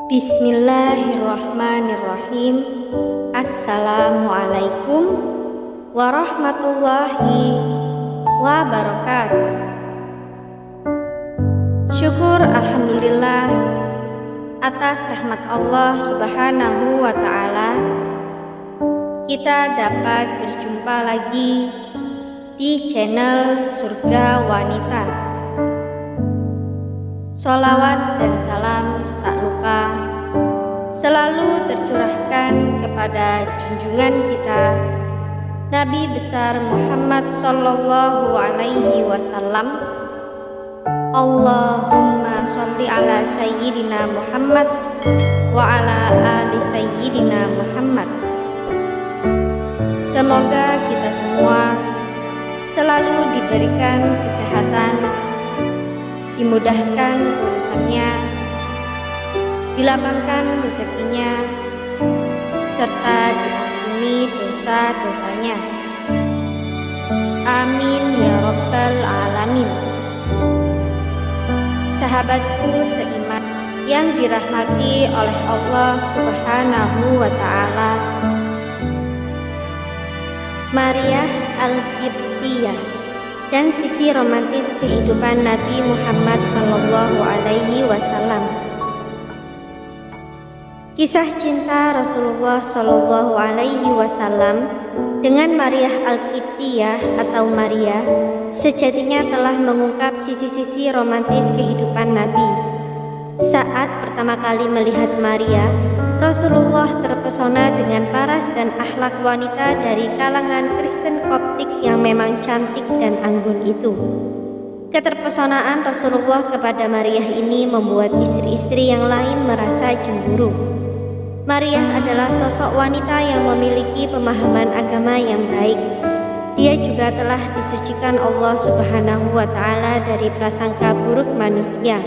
Bismillahirrahmanirrahim. Assalamualaikum warahmatullahi wabarakatuh. Syukur alhamdulillah atas rahmat Allah Subhanahu wa ta'ala, kita dapat berjumpa lagi di channel Surga Wanita. Sholawat dan salam tak lupa selalu tercurahkan kepada junjungan kita Nabi besar Muhammad sallallahu alaihi wasallam. Allahumma sholli ala sayyidina Muhammad wa ala ali sayyidina Muhammad. Semoga kita semua selalu diberikan kesehatan, dimudahkan urusannya, dilapangkan rezekinya, serta diampuni dosa-dosanya. Amin ya rabbal alamin. Sahabatku seiman yang dirahmati oleh Allah Subhanahu wa ta'ala, Maria Al-Qibtiyah dan sisi romantis kehidupan Nabi Muhammad sallallahu alaihi wasallam. Kisah cinta Rasulullah sallallahu alaihi wasallam dengan Maria Al-Qibtiyah atau Maria sejatinya telah mengungkap sisi-sisi romantis kehidupan Nabi. Saat pertama kali melihat Maria, Rasulullah terpesona dengan paras dan akhlak wanita dari kalangan Kristen Koptik yang memang cantik dan anggun itu. Keterpesonaan Rasulullah kepada Maria ini membuat istri-istri yang lain merasa cemburu. Maria adalah sosok wanita yang memiliki pemahaman agama yang baik. Dia juga telah disucikan Allah Subhanahu wa ta'ala dari prasangka buruk manusia.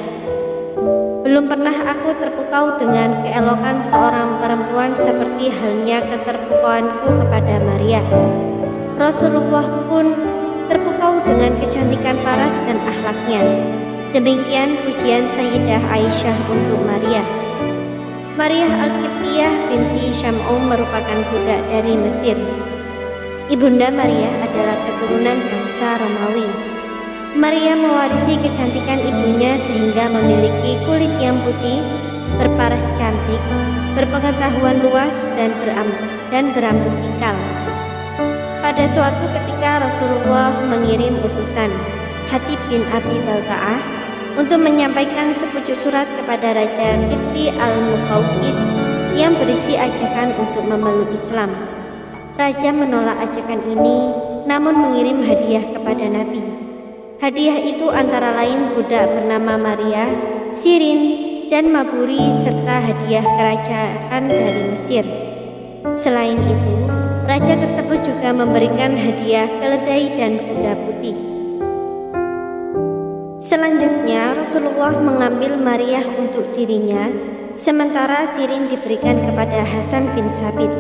Belum pernah aku terpukau dengan keelokan seorang perempuan seperti halnya keterpukauanku kepada Maria. Rasulullah pun terpukau dengan kecantikan paras dan akhlaknya. Demikian pujian Sayyidah Aisyah untuk Maria. Maria Al-Qibtiyah binti Syam'um merupakan budak dari Mesir. Ibunda Maria adalah keturunan bangsa Romawi. Maria mewarisi kecantikan ibunya sehingga memiliki kulit yang putih, berparas cantik, berpengetahuan luas dan berambut ikal. Pada suatu ketika Rasulullah mengirim utusan Hatib bin Abi Balta'ah untuk menyampaikan sepucuk surat kepada Raja Qibti Al-Muqawqis yang berisi ajakan untuk memeluk Islam. Raja menolak ajakan ini, namun mengirim hadiah kepada Nabi. Hadiah itu antara lain budak bernama Maria, Sirin, dan Maburi serta hadiah kerajaan dari Mesir. Selain itu, raja tersebut juga memberikan hadiah keledai dan kuda putih. Selanjutnya, Rasulullah mengambil Maria untuk dirinya, sementara Sirin diberikan kepada Hasan bin Sabit.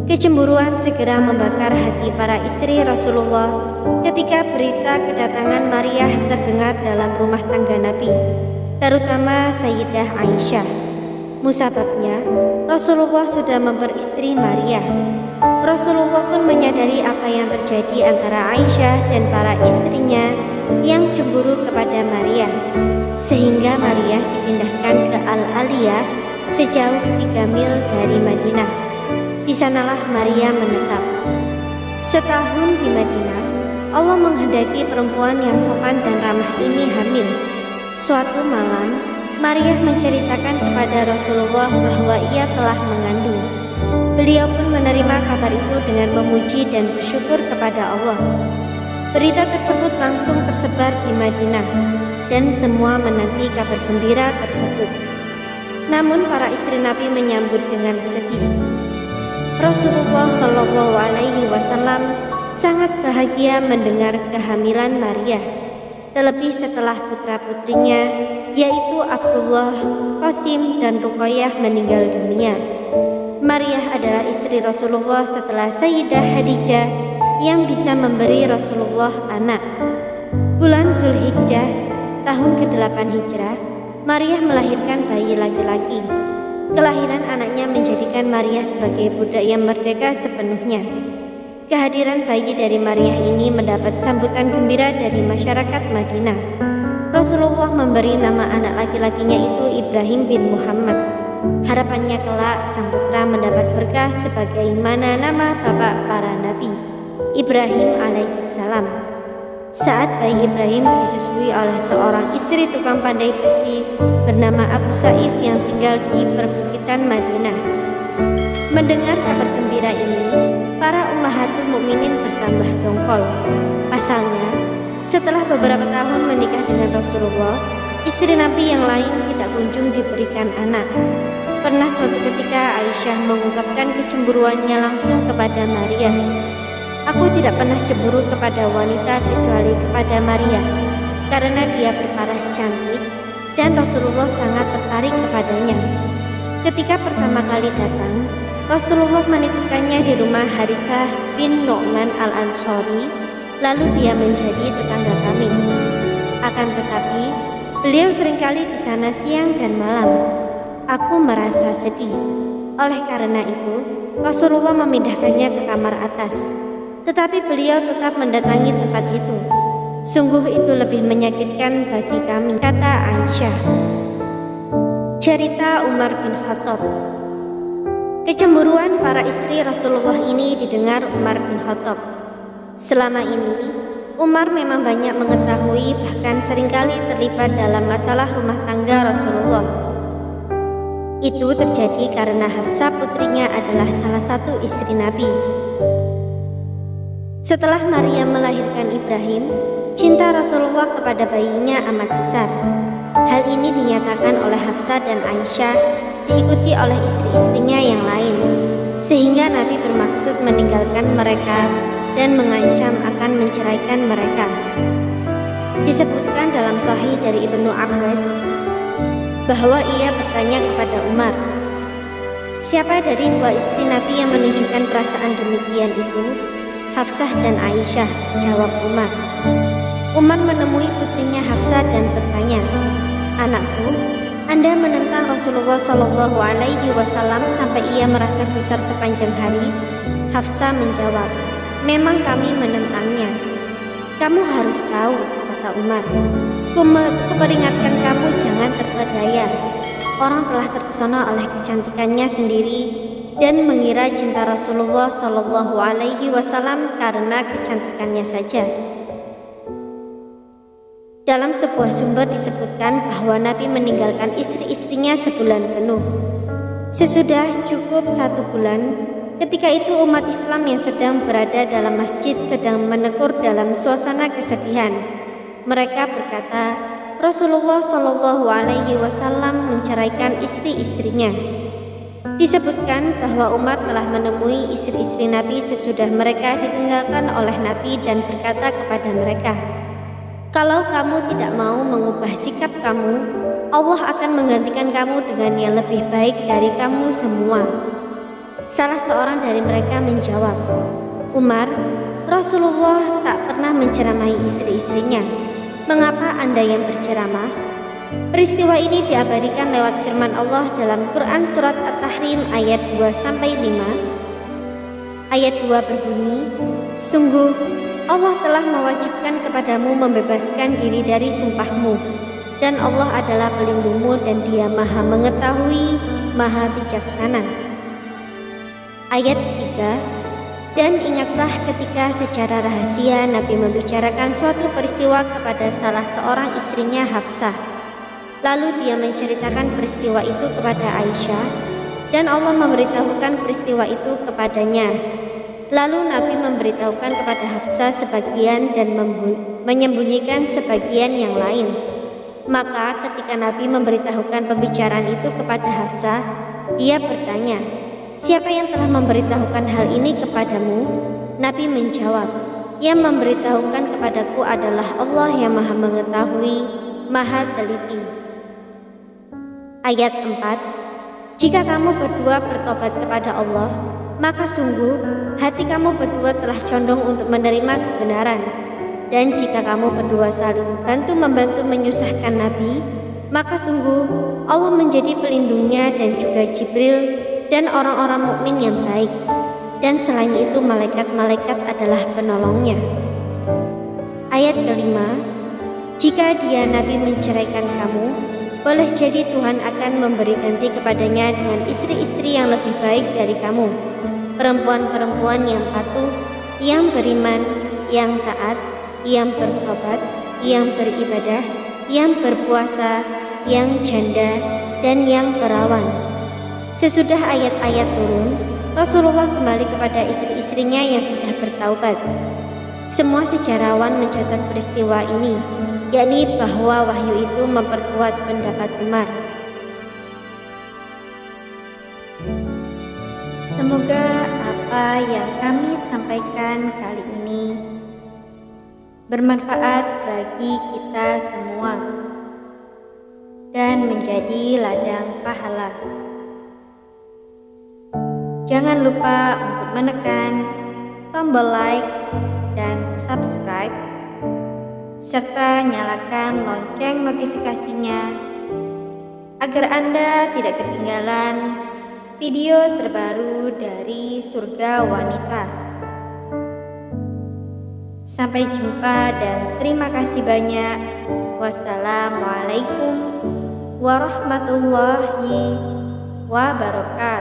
Kecemburuan segera membakar hati para istri Rasulullah ketika berita kedatangan Maria terdengar dalam rumah tangga Nabi, terutama Sayyidah Aisyah. Musababnya, Rasulullah sudah memperistri Maria. Rasulullah pun menyadari apa yang terjadi antara Aisyah dan para istrinya yang cemburu kepada Maria, sehingga Maria dipindahkan ke Al-Aliyah sejauh 3 mil dari Madinah. Di sanalah Maria menetap. Setahun di Madinah, Allah menghendaki perempuan yang sopan dan ramah ini hamil. Suatu malam, Maria menceritakan kepada Rasulullah bahwa ia telah mengandung. Beliau pun menerima kabar itu dengan memuji dan bersyukur kepada Allah. Berita tersebut langsung tersebar di Madinah dan semua menanti kabar gembira tersebut. Namun para istri Nabi menyambut dengan sedih. Rasulullah Shallallahu alaihi wasallam sangat bahagia mendengar kehamilan Maria, terlebih setelah putra-putrinya yaitu Abdullah, Qasim, dan Ruqayyah meninggal dunia. Maria adalah istri Rasulullah setelah Sayyidah Khadijah yang bisa memberi Rasulullah anak. Bulan Zulhijjah tahun ke-8 Hijrah, Maria melahirkan bayi laki-laki. Kelahiran anaknya menjadikan Maria sebagai budak yang merdeka sepenuhnya. Kehadiran bayi dari Maria ini mendapat sambutan gembira dari masyarakat Madinah. Rasulullah memberi nama anak laki-lakinya itu Ibrahim bin Muhammad. Harapannya kelak sang putra mendapat berkah sebagaimana nama bapak para nabi, Ibrahim alaihissalam. Saat bayi Ibrahim disusui oleh seorang istri tukang pandai besi bernama Abu Saif yang tinggal di perbukitan Madinah. Mendengar kabar gembira ini, para ummahatul mukminin bertambah dongkol. Pasalnya, setelah beberapa tahun menikah dengan Rasulullah, istri Nabi yang lain tidak kunjung diberikan anak. Pernah suatu ketika Aisyah mengungkapkan kecemburuannya langsung kepada Maria. Aku tidak pernah cemburu kepada wanita kecuali kepada Maria, karena dia berparas cantik dan Rasulullah sangat tertarik kepadanya. Ketika pertama kali datang, Rasulullah menitipkannya di rumah Harisah bin Nu'man al-Ansori, lalu dia menjadi tetangga kami. Akan tetapi, beliau seringkali di sana siang dan malam. Aku merasa sedih. Oleh karena itu, Rasulullah memindahkannya ke kamar atas. Tetapi beliau tetap mendatangi tempat itu. Sungguh itu lebih menyakitkan bagi kami, kata Aisyah. Cerita Umar bin Khattab. Kecemburuan para istri Rasulullah ini didengar Umar bin Khattab. Selama ini, Umar memang banyak mengetahui, bahkan seringkali terlibat dalam masalah rumah tangga Rasulullah. Itu terjadi karena Hafsah putrinya adalah salah satu istri Nabi. Setelah Maria melahirkan Ibrahim, cinta Rasulullah kepada bayinya amat besar. Hal ini dinyatakan oleh Hafsah dan Aisyah, diikuti oleh istri-istrinya yang lain, sehingga Nabi bermaksud meninggalkan mereka dan mengancam akan menceraikan mereka. Disebutkan dalam Sahih dari Ibnu Abbas bahwa ia bertanya kepada Umar, siapa dari dua istri Nabi yang menunjukkan perasaan demikian itu? Hafsah dan Aisyah, jawab Umar. Umar menemui putrinya Hafsah dan bertanya, anakku, Anda menentang Rasulullah Shallallahu Alaihi Wasallam sampai ia merasa gusar sepanjang hari? Hafsah menjawab, memang kami menentangnya. Kamu harus tahu, kata Umar. Kuperingatkan kamu jangan terpedaya. Orang telah terpesona oleh kecantikannya sendiri dan mengira cinta Rasulullah Shallallahu Alaihi Wasallam karena kecantikannya saja. Dalam sebuah sumber disebutkan bahwa Nabi meninggalkan istri-istrinya sebulan penuh. Sesudah cukup 1 bulan, ketika itu umat Islam yang sedang berada dalam masjid sedang menegur dalam suasana kesedihan. Mereka berkata, Rasulullah Shallallahu Alaihi Wasallam menceraikan istri-istrinya. Disebutkan bahwa Umar telah menemui istri-istri Nabi sesudah mereka ditinggalkan oleh Nabi dan berkata kepada mereka, kalau kamu tidak mau mengubah sikap kamu, Allah akan menggantikan kamu dengan yang lebih baik dari kamu semua. Salah seorang dari mereka menjawab, Umar, Rasulullah tak pernah menceramahi istri-istrinya. Mengapa Anda yang berceramah? Peristiwa ini diabadikan lewat firman Allah dalam Quran Surat At-Tahrim ayat 2-5. Ayat 2 berbunyi, sungguh Allah telah mewajibkan kepadamu membebaskan diri dari sumpahmu, dan Allah adalah pelindungmu dan Dia Maha Mengetahui, Maha Bijaksana. Ayat 3, dan ingatlah ketika secara rahasia Nabi membicarakan suatu peristiwa kepada salah seorang istrinya Hafsah. Lalu dia menceritakan peristiwa itu kepada Aisyah, dan Allah memberitahukan peristiwa itu kepadanya. Lalu Nabi memberitahukan kepada Hafsah sebagian dan menyembunyikan sebagian yang lain. Maka ketika Nabi memberitahukan pembicaraan itu kepada Hafsah, dia bertanya, siapa yang telah memberitahukan hal ini kepadamu? Nabi menjawab, yang memberitahukan kepadaku adalah Allah yang Maha Mengetahui, Maha Teliti. Ayat 4, jika kamu berdua bertobat kepada Allah, maka sungguh hati kamu berdua telah condong untuk menerima kebenaran. Dan jika kamu berdua saling bantu-membantu menyusahkan Nabi, maka sungguh Allah menjadi pelindungnya dan juga Jibril dan orang-orang mukmin yang baik. Dan selain itu malaikat-malaikat adalah penolongnya. Ayat kelima, jika dia Nabi menceraikan kamu, boleh jadi Tuhan akan memberi ganti kepadanya dengan istri-istri yang lebih baik dari kamu, perempuan-perempuan yang patuh, yang beriman, yang taat, yang bertobat, yang beribadah, yang berpuasa, yang janda, dan yang perawan. Sesudah ayat-ayat turun, Rasulullah kembali kepada istri-istrinya yang sudah bertaubat. Semua sejarawan mencatat peristiwa ini, yakni bahwa wahyu itu memperkuat pendapat Umar. Semoga apa yang kami sampaikan kali ini bermanfaat bagi kita semua dan menjadi ladang pahala. Jangan lupa untuk menekan tombol like dan subscribe, serta nyalakan lonceng notifikasinya agar Anda tidak ketinggalan video terbaru dari Surga Wanita. Sampai jumpa dan terima kasih banyak. Wassalamualaikum warahmatullahi wabarakatuh.